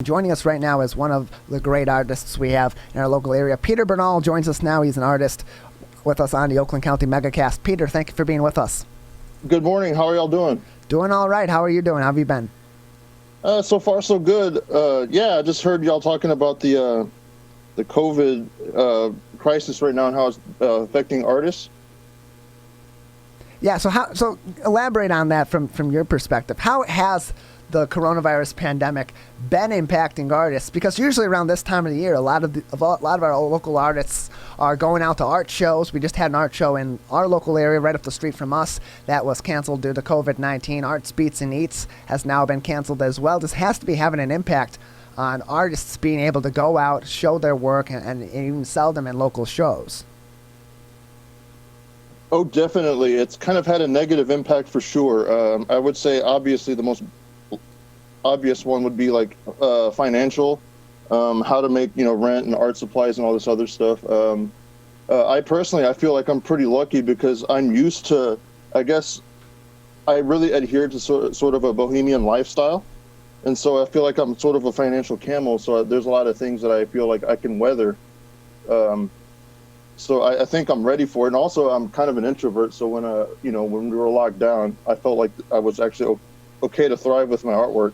Joining us right now is one of the great artists we have in our local area. Peter Bernal joins us now. He's an artist with us on the Oakland County Megacast. Peter, thank you for being with us. Good morning. How are y'all doing? Doing all right. How are you doing? How have you been? So far, so good. I just heard y'all talking about the COVID crisis right now and how it's affecting artists. Yeah. So elaborate on that from your perspective. How has the coronavirus pandemic been impacting artists? Because usually around this time of the year, a lot of our local artists are going out to art shows. We just had an art show in our local area right up the street from us that was canceled due to COVID-19. Arts Beats and Eats has now been canceled as well. This has to be having an impact on artists being able to go out, show their work, and even sell them in local shows. Oh, definitely. It's kind of had a negative impact for sure. I would say obviously the most obvious one would be like financial, how to make rent and art supplies and all this other stuff. I feel like I'm pretty lucky because I'm used to, I guess I really adhere to sort of a bohemian lifestyle, and so I feel like I'm sort of a financial camel, so there's a lot of things that I feel like I can weather. So I think I'm ready for it. And also I'm kind of an introvert, so when we were locked down, I felt like I was actually okay to thrive with my artwork.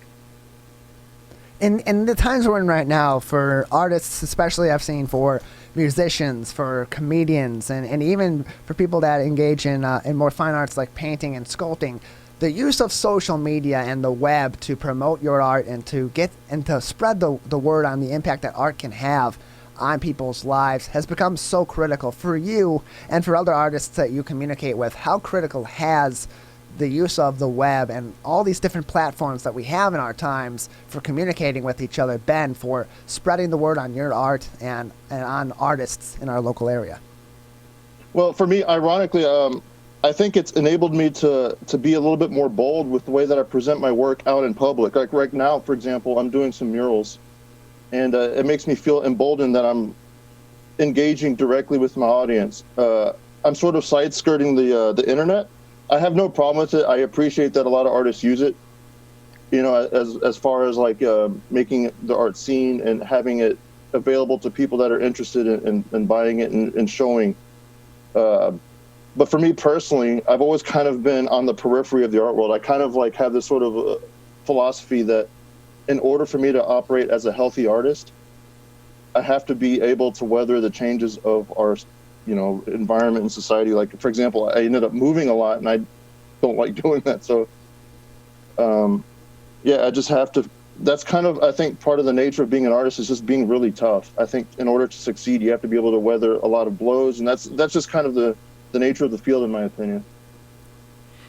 In the times we're in right now, for artists especially, I've seen for musicians, for comedians, and even for people that engage in more fine arts like painting and sculpting, the use of social media and the web to promote your art and to spread the word on the impact that art can have on people's lives has become so critical for you and for other artists that you communicate with. How critical has the use of the web and all these different platforms that we have in our times for communicating with each other been for spreading the word on your art and on artists in our local area? Well, for me, ironically, I think it's enabled me to be a little bit more bold with the way that I present my work out in public. Like right now, for example, I'm doing some murals, and it makes me feel emboldened that I'm engaging directly with my audience. I'm sort of side-skirting the internet. I have no problem with it. I appreciate that a lot of artists use it, as far as like making the art seen and having it available to people that are interested in buying it and showing. But for me personally, I've always kind of been on the periphery of the art world. I kind of like have this sort of philosophy that in order for me to operate as a healthy artist, I have to be able to weather the changes of our environment and society. Like, for example, I ended up moving a lot and I don't like doing that. So, I just have to, that's kind of, I think part of the nature of being an artist is just being really tough. I think in order to succeed, you have to be able to weather a lot of blows. And that's just kind of the nature of the field, in my opinion.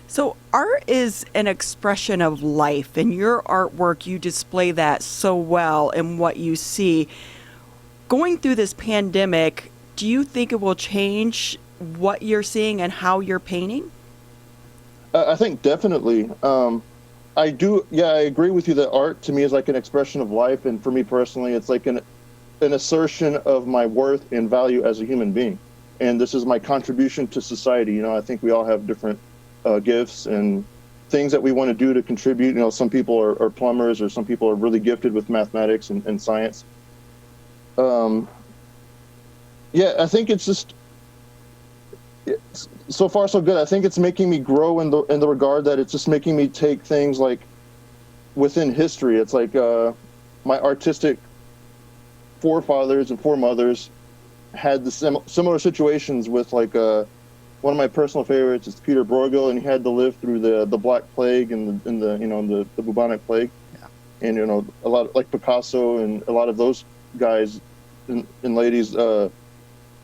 So art is an expression of life. In your artwork, you display that so well in what you see. Going through this pandemic, do you think it will change what you're seeing and how you're painting? I think definitely. I do. Yeah, I agree with you that art to me is like an expression of life. And for me personally, it's like an assertion of my worth and value as a human being. And this is my contribution to society. I think we all have different gifts and things that we want to do to contribute. Some people are plumbers, or some people are really gifted with mathematics and science. I think it's just so far so good. I think it's making me grow in the regard that it's just making me take things like within history. It's like my artistic forefathers and foremothers had the similar situations with like one of my personal favorites is Peter Bruegel, and he had to live through the Black Plague and the bubonic plague. Yeah. And a lot of, like Picasso and a lot of those guys and ladies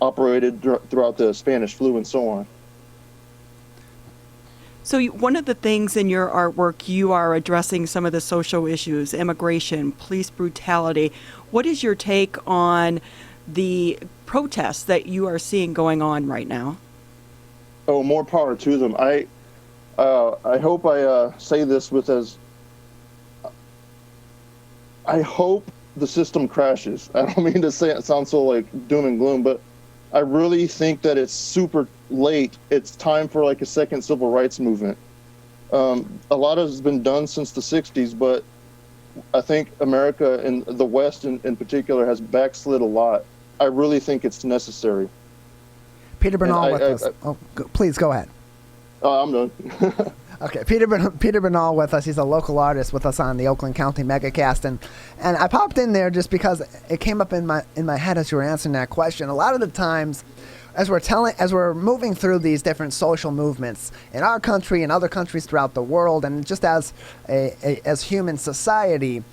operated throughout the Spanish flu and so on. So one of the things in your artwork, you are addressing some of the social issues, immigration, police brutality. What is your take on the protests that you are seeing going on right now? Oh, more power to them. I hope I say this I hope the system crashes. I don't mean to say it sounds so like doom and gloom, but I really think that it's super late. It's time for like a second civil rights movement. A lot has been done since the 60s, but I think America and the West in particular has backslid a lot. I really think it's necessary. Peter And Bernal with us. Please go ahead. I'm done. Okay, Peter Bernal with us. He's a local artist with us on the Oakland County Megacast, and I popped in there just because it came up in my head as you were answering that question. A lot of the times, as we're moving through these different social movements in our country and other countries throughout the world, and just as as human society,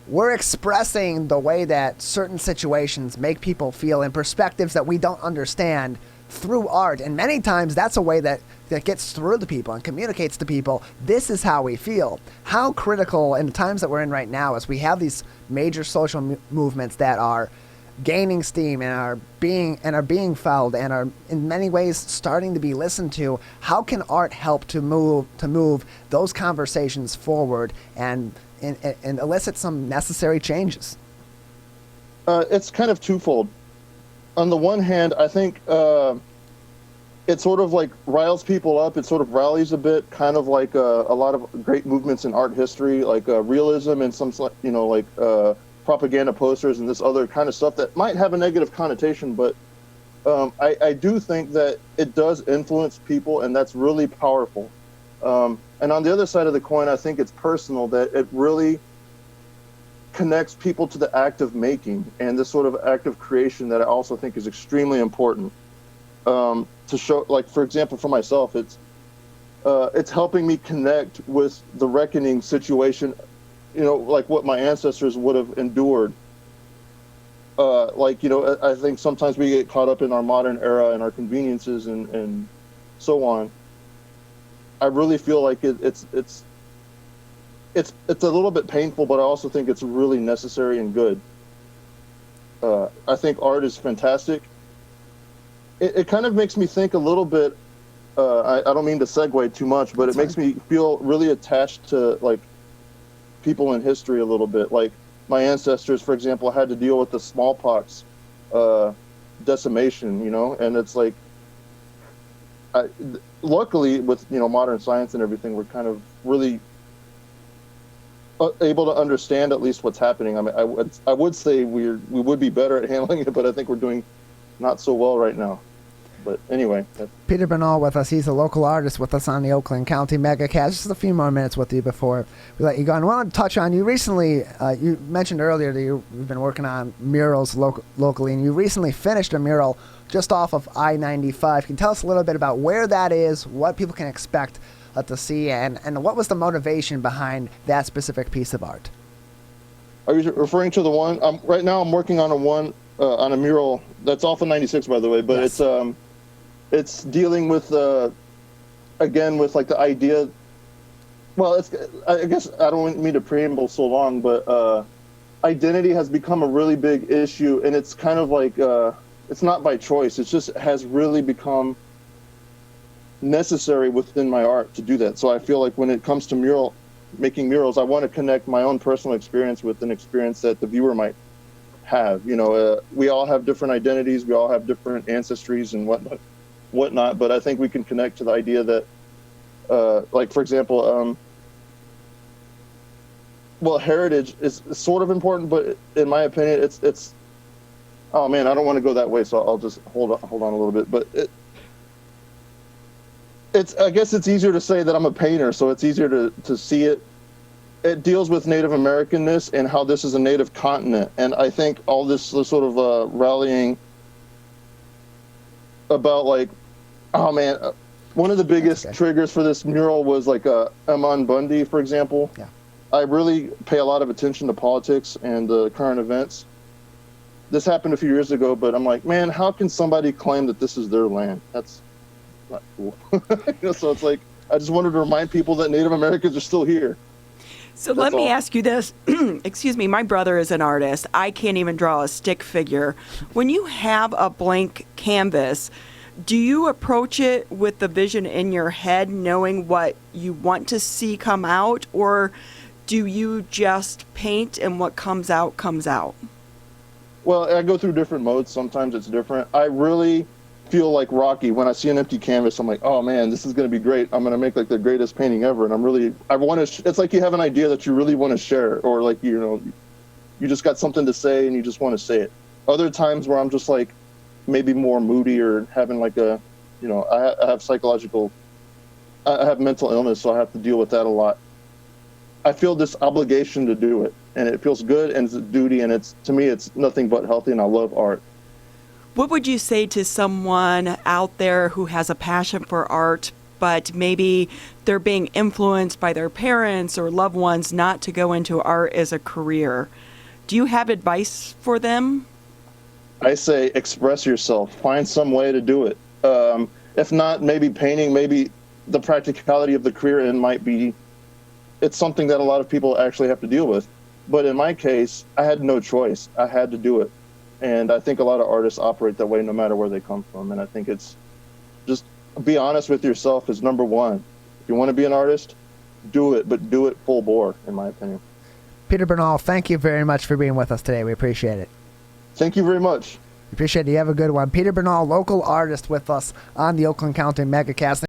we're expressing the way that certain situations make people feel in perspectives that we don't understand through art. And many times that's a way that gets through to people and communicates to people, this is how we feel. How critical in the times that we're in right now, as we have these major social movements that are gaining steam and are being felt and are in many ways starting to be listened to, how can art help to move those conversations forward and elicit some necessary changes? It's kind of twofold. On the one hand, I think it sort of like riles people up. It sort of rallies a bit, kind of like a lot of great movements in art history, like realism and some, like propaganda posters and this other kind of stuff that might have a negative connotation. But I do think that it does influence people, and that's really powerful. And on the other side of the coin, I think it's personal, that it really connects people to the act of making and this sort of act of creation that I also think is extremely important. To show, like, for example, for myself, it's helping me connect with the reckoning situation, like what my ancestors would have endured. I think sometimes we get caught up in our modern era and our conveniences and so on. I really feel like it's a little bit painful, but I also think it's really necessary and good. I think art is fantastic. It kind of makes me think a little bit, I don't mean to segue too much, but it makes me feel really attached to, like, people in history a little bit. Like, my ancestors, for example, had to deal with the smallpox decimation, and it's like, luckily with, modern science and everything, we're kind of really able to understand at least what's happening. I mean, I would say we would be better at handling it, but I think we're doing not so well right now. But anyway. Peter Bernal with us. He's a local artist with us on the Oakland County Megacast. Just a few more minutes with you before we let you go. And I want to touch on, you recently, you mentioned earlier that you've been working on murals locally, and you recently finished a mural just off of I-95. Can you tell us a little bit about where that is, what people can expect to see, and what was the motivation behind that specific piece of art? Are you referring to the one? Right now I'm working on on a mural that's off of 96, by the way, but yes. It's dealing with, again, with like the idea, well, I guess I don't mean to preamble so long, but identity has become a really big issue, and it's kind of like, it's not by choice, it just has really become necessary within my art to do that. So I feel like when it comes to making murals, I want to connect my own personal experience with an experience that the viewer might have. We all have different identities, we all have different ancestries and whatnot, but I think we can connect to the idea that, like, for example, heritage is sort of important, but in my opinion, it's oh man, I don't want to go that way, so I'll just hold on a little bit. But I guess it's easier to say that I'm a painter, so it's easier to see it. It deals with Native Americanness and how this is a native continent. And I think all this sort of rallying about, like, oh man, one of the biggest triggers for this mural was like Amon Bundy, for example. Yeah. I really pay a lot of attention to politics and current events. This happened a few years ago, but I'm like, man, how can somebody claim that this is their land? That's not cool. So it's like, I just wanted to remind people that Native Americans are still here. So let me ask you this. Excuse me, my brother is an artist. I can't even draw a stick figure. When you have a blank canvas, do you approach it with the vision in your head, knowing what you want to see come out, or do you just paint and what comes out comes out? Well, I go through different modes. Sometimes it's different. I really feel like Rocky when I see an empty canvas. I'm like, oh man, this is going to be great. I'm going to make like the greatest painting ever. And I want to, it's like you have an idea that you really want to share, or like, you just got something to say and you just want to say it. Other times where I'm just like maybe more moody or having like I have mental illness, so I have to deal with that a lot. I feel this obligation to do it, and it feels good, and it's a duty, and to me, it's nothing but healthy, and I love art. What would you say to someone out there who has a passion for art, but maybe they're being influenced by their parents or loved ones not to go into art as a career? Do you have advice for them? I say express yourself. Find some way to do it. If not, maybe painting, maybe the practicality of the career it's something that a lot of people actually have to deal with. But in my case, I had no choice. I had to do it. And I think a lot of artists operate that way no matter where they come from. And I think it's just be honest with yourself is number one. If you want to be an artist, do it, but do it full bore, in my opinion. Peter Bernal, thank you very much for being with us today. We appreciate it. Thank you very much. Appreciate it. You have a good one. Peter Bernal, local artist with us on the Oakland County MegaCast.